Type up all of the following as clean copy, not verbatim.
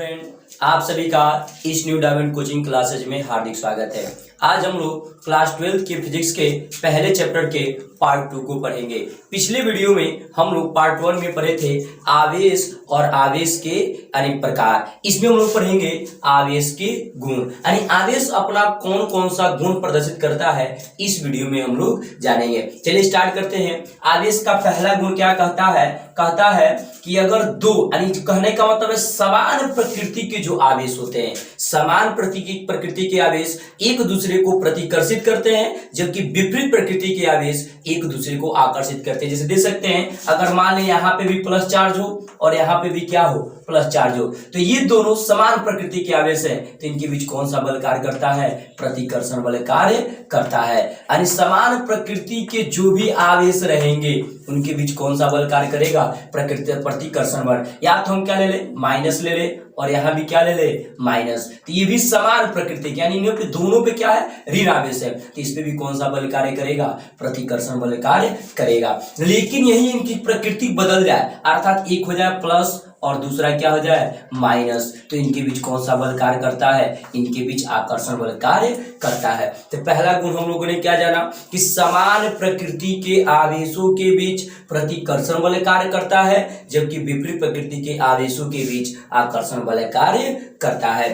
Friend, आप सभी का इस न्यू डायमंड कोचिंग क्लासेज में हार्दिक स्वागत है। आज हम लोग क्लास 12 के फिजिक्स के पहले चैप्टर के पार्ट 2 को पढ़ेंगे। पिछले वीडियो में हम लोग पार्ट 1 में पढ़े थे आवेश और आवेश के अनेक प्रकार। इसमें हम लोग पढ़ेंगे आवेश के गुण, यानी आवेश अपना कौन कौन सा गुण प्रदर्शित करता है, इस वीडियो में हम लोग जानेंगे। चलिए स्टार्ट करते हैं। आवेश का पहला गुण क्या कहता है? कहता है कि अगर दो, यानी कहने का मतलब है समान प्रकृति के जो आवेश होते हैं, समान प्रकृति के आवेश एक दूसरे को प्रतिकर्षित करते हैं, जबकि विपरीत प्रकृति के आवेश एक दूसरे को आकर्षित करते हैं। जैसे देख सकते हैं, अगर मान लें यहाँ पे भी प्लस चार्ज हो और यहाँ पे भी क्या हो, प्लस चार्ज हो, तो ये दोनों समान प्रकृति के आवेश है, तो इनके बीच कौन सा बल कार्य करता है? प्रतिकर्षण बल कार्य करता है। यानी समान प्रकृति के जो भी आवेश रहेंगे उनके बीच कौन सा बल कार्य करेगा? प्रतिकर्षण बल। या तो हम क्या ले ले, माइनस ले ले, और यहां भी क्या ले ले, माइनस। तो ये भी समान प्रकृति के, यानी इन पे दोनों पे क्या है, ऋण आवेश है, तो इस पे भी कौन सा बल कार्य करेगा? प्रतिकर्षण बल कार्य करेगा। लेकिन यही इनकी प्रकृति बदल जाए, अर्थात एक हो जाए प्लस और दूसरा क्या हो जाए, माइनस, तो इनके बीच कौन सा बल कार्य करता है? इनके बीच आकर्षण बल कार्य करता है। तो पहला गुण हम लोगों ने क्या जाना कि समान प्रकृति के आवेशों के बीच प्रतिकर्षण बल कार्य करता है, जबकि विपरीत प्रकृति के आवेशों के बीच आकर्षण बल कार्य करता है।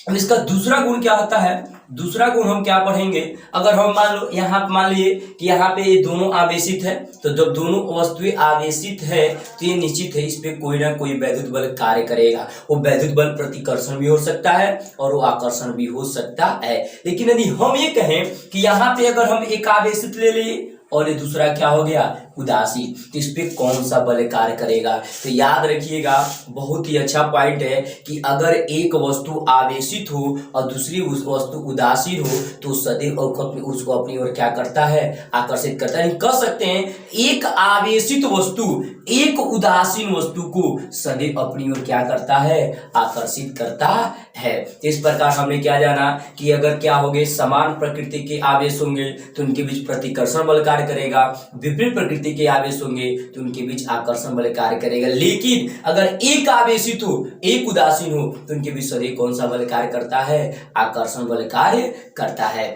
अब इसका दूसरा गुण क्या होता है? दूसरा गुण हम क्या पढ़ेंगे? अगर हम मान लिए कि यहाँ पे ये दोनों आवेशित है, तो जब दोनों वस्तुएं आवेशित है तो ये निश्चित है इस पे कोई ना कोई वैद्युत बल कार्य करेगा। वो वैद्युत बल प्रतिकर्षण भी हो सकता है और वो आकर्षण भी हो सकता है। लेकिन यदि हम ये कहें कि यहाँ पे अगर हम एक आवेशित ले लिए और ये दूसरा क्या हो गया, उदासी, तो इस पे कौन सा बल कार्य करेगा? तो याद रखिएगा, बहुत ही अच्छा पॉइंट है कि अगर एक वस्तु आवेशित हो और दूसरी वस्तु उदासीन हो तो सदैव उसको अपनी ओर क्या करता है, आकर्षित करता है। कह सकते हैं एक आवेशित वस्तु एक उदासीन वस्तु को सदैव अपनी ओर क्या करता है, आकर्षित करता है। इस प्रकार हमने क्या जाना कि अगर क्या होंगे, समान प्रकृति के आवेश होंगे तो उनके बीच प्रतिकर्षण बल कार्य करेगा, विपरीत प्रकृति के आवेश होंगे तो उनके बीच आकर्षण बल कार्य करेगा। लेकिन अगर एक आवेशित हो एक उदासीन हो तो उनके बीच सदैव कौन सा बल कार्य करता है, आकर्षण बल कार्य करता है।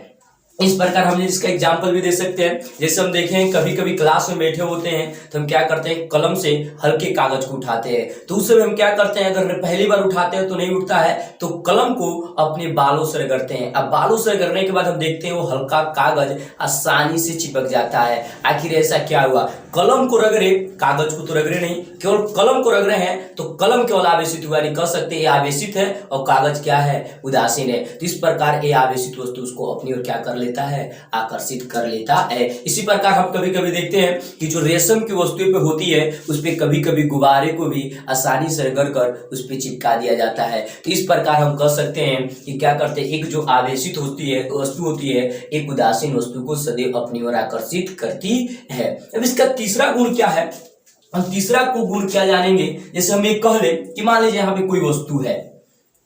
इस प्रकार हम इसका एग्जाम्पल भी दे सकते हैं। जैसे हम देखें, कभी कभी क्लास में बैठे होते हैं तो हम क्या करते हैं, कलम से हल्के कागज को उठाते हैं, तो उस समय हम क्या करते हैं, अगर पहली बार उठाते हैं तो नहीं उठता है तो कलम को अपने बालों से रगड़ते हैं। अब बालों से रगड़ने के बाद हम देखते हैं वो हल्का कागज आसानी से चिपक जाता है। आखिर ऐसा क्या हुआ? कलम को रगड़े, कागज को तो रगड़े नहीं, केवल कलम को रगड़े हैं तो कलम केवल आवेशित हुआ, नहीं कह सकते ये आवेशित है और कागज क्या है, उदासीन है। तो इस प्रकार ये आवेशित वस्तु उसको अपनी ओर क्या कर लेता है, आकर्षित कर लेता है। इसी प्रकार हम कभी कभी देखते हैं कि जो रेशम की वस्तुएं पे होती है उस पे कभी कभी गुब्बारे को भी आसानी से रगड़ कर उस पे चिपका दिया जाता है। तो इस प्रकार हम कह सकते हैं कि क्या करते हैं, एक जो आवेशित होती है वस्तु होती है एक उदासीन वस्तु को सदैव अपनी ओर आकर्षित करती है। अब इसका तीसरा गुण क्या है? हम तीसरा को गुण क्या जानेंगे? जैसे हम ये कह ले कि मान लीजिए यहाँ पे कोई वस्तु है,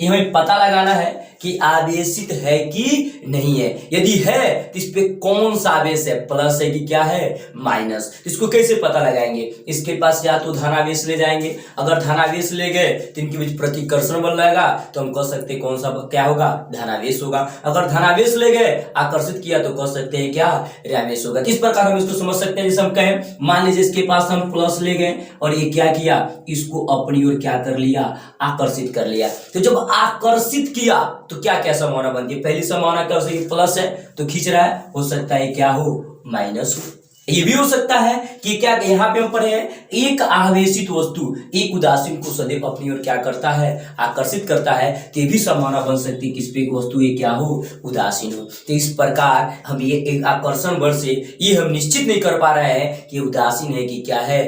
ये हमें पता लगाना है कि आवेशित है कि नहीं है। यदि है तो इस पे कौन सा आवेश है, प्लस है कि क्या है, माइनस। इसको कैसे पता लगाएंगे? इसके पास या तो धनावेश ले जाएंगे, अगर धनावेश ले गए तो इनके बीच प्रतिकर्षण बल रहेगा, तो हम कह सकते हैं कौन सा क्या होगा, धनावेश होगा। अगर धनावेश ले गए आकर्षित किया तो कह सकते हैं क्या, ऋणावेश होगा। इस प्रकार हम इसको समझ सकते हैं। जैसे हम कहें, मान लीजिए इसके पास हम प्लस ले गए और ये क्या किया, इसको अपनी ओर क्या कर लिया, आकर्षित कर लिया। तो जब आकर्षित किया तो क्या क्या संभावना बनती है? पहली संभावना क्या हो सकती है, प्लस है तो खींच रहा है, हो सकता है क्या हो, माइनस हो। ये भी हो सकता है कि क्या यहाँ पे हम पढ़े हैं, एक आवेशित वस्तु एक उदासीन को सदैव अपनी ओर क्या करता है, आकर्षित करता है। तो ये भी संभावना बन सकती है कि इस पे वस्तु ये क्या हो, उदासीन हो। तो इस प्रकार हम ये एक आकर्षण बल से ये हम निश्चित नहीं कर पा रहे हैं कि उदासीन है कि क्या है,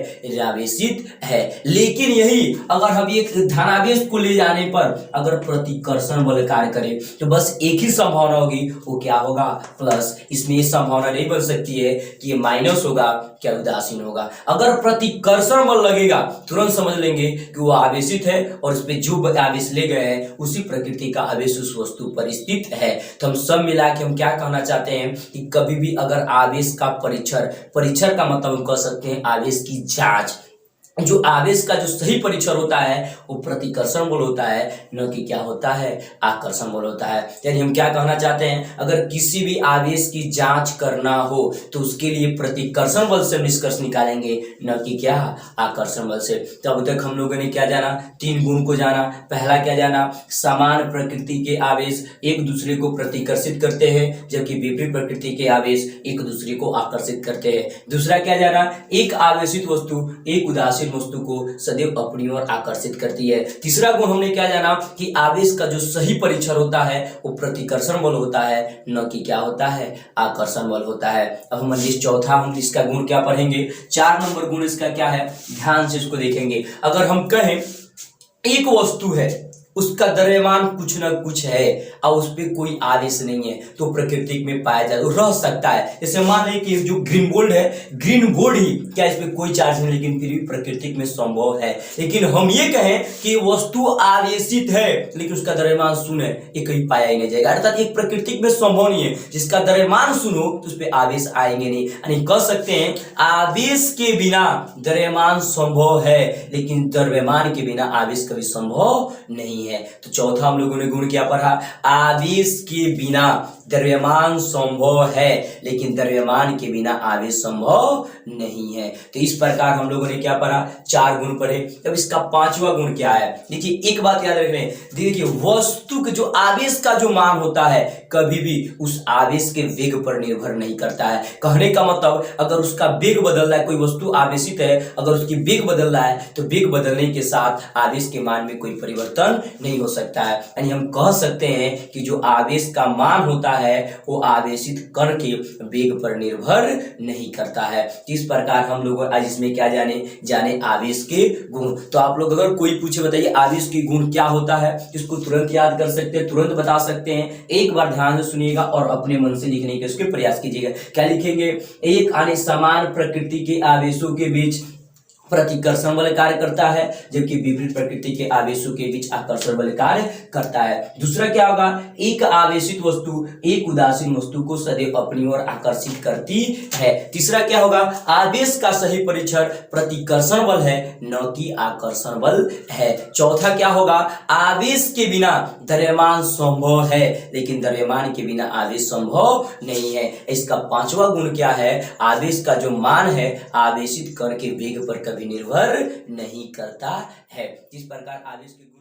आवेशित है। लेकिन यही अगर हम एक धनावेश को ले जाने पर अगर प्रतिकर्षण बल कार्य करे तो बस एक ही संभावना होगी, वो क्या होगा, प्लस। इसमें ये संभावना नहीं बन सकती है कि ये माइनस होगा, क्या उदासीन होगा। अगर प्रतिकर्षण बल लगेगा तुरंत समझ लेंगे कि वो आवेशित है और उस पे जो आवेश ले गए हैं उसी प्रकृति का आवेश उस वस्तु पर स्थित है। तो हम सब मिला के हम क्या कहना चाहते हैं कि कभी भी अगर आवेश का परीक्षण का मतलब हम कह सकते हैं आवेश की जांच, जो आवेश का जो सही परीक्षण होता है वो प्रतिकर्षण बल होता है, न कि क्या होता है, आकर्षण बल होता है। यानी हम क्या कहना चाहते हैं, अगर किसी भी आवेश की जांच करना हो तो उसके लिए प्रतिकर्षण बल से निष्कर्ष निकालेंगे, न कि क्या, आकर्षण बल से। तो अब तक हम लोगों ने क्या जाना, 3 गुण को जाना। पहला क्या जाना, समान प्रकृति के आवेश एक दूसरे को प्रतिकर्षित करते हैं, जबकि विपरीत प्रकृति के आवेश एक दूसरे को आकर्षित करते हैं। दूसरा क्या जाना, एक आवेशित वस्तु एक उदासीन वस्तु को सदैव अपनी ओर आकर्षित करती है। तीसरा गुण हमने क्या जाना कि आवेश का जो सही परीक्षण होता है वो प्रतिकर्षण बल होता है, न कि क्या होता है, आकर्षण बल होता है। अब हम चौथा हम इसका गुण क्या पढ़ेंगे, 4 नंबर गुण इसका क्या है, ध्यान से इसको देखेंगे। अगर हम कहें एक वस्तु है, उसका द्रव्यमान कुछ न कुछ है और उस पर कोई आवेश नहीं है, तो प्रकृति में पाया जाए, रह सकता है। जैसे मान लें कि जो ग्रीन गोल्ड है, ग्रीन गोल्ड ही क्या, इस पे कोई चार्ज नहीं, लेकिन फिर भी प्रकृति में संभव है। लेकिन हम ये कहें कि वस्तु आवेशित है लेकिन उसका द्रव्यमान शून्य है, ये कहीं पाया ही नहीं जाएगा। अर्थात एक प्रकृति में संभव नहीं है, जिसका द्रव्यमान शून्य हो तो उस पर आवेश आएंगे नहीं। यानी कह सकते हैं आवेश के बिना द्रव्यमान संभव है, लेकिन द्रव्यमान के बिना आवेश कभी संभव नहीं है। तो चौथा हम लोगों ने गुण क्या पढ़ा, आवेश के बिना द्रव्यमान संभव है, लेकिन द्रव्यमान के बिना आवेश संभव नहीं है। तो इस प्रकार हम लोगों ने क्या पढ़ा, 4 गुण पढ़े। अब इसका 5वां गुण क्या है, देखिए एक बात याद रखना है, देखिए वस्तु के जो आवेश का जो मान होता है कभी भी उस आवेश के वेग पर निर्भर नहीं करता है। कहने का मतलब अगर उसका वेग बदल रहा है, कोई वस्तु आवेशित है, अगर उसकी वेग बदल रहा है तो वेग बदलने के साथ आवेश के मान में कोई परिवर्तन नहीं हो सकता है। यानी हम कह सकते हैं कि जो आवेश का मान होता है वो आवेशित कण के वेग पर निर्भर नहीं करता है। इस प्रकार हम लोग आज इसमें क्या जाने आवेश के गुण। तो आप लोग अगर कोई पूछे बताइए आवेश के गुण क्या होता है, इसको तुरंत याद कर सकते हैं, तुरंत बता सकते हैं। एक बार ध्यान से सुनिएगा और अपने मन से लिखने के उसके प्रयास कीजिएगा। क्या लिखेंगे, एक अन्य समान प्रकृति के आवेशों के बीच प्रतिकर्षण बल कार्य करता है, जबकि विपरीत प्रकृति के आवेशों के बीच आकर्षण बल कार्य करता है। दूसरा क्या होगा, एक आवेशित वस्तु एक उदासीन वस्तु को सदैव अपनी ओर आकर्षित करती है। तीसरा क्या होगा, आवेश का सही परीक्षण प्रतिकर्षण बल है, न कि आकर्षण बल है। चौथा क्या होगा, आवेश के बिना द्रव्यमान संभव है, लेकिन द्रव्यमान के बिना आवेश संभव नहीं है। इसका 5वां गुण क्या है, आवेश का जो मान है आवेशित कण के वेग पर कभी निर्भर नहीं करता है। इस प्रकार आवेश के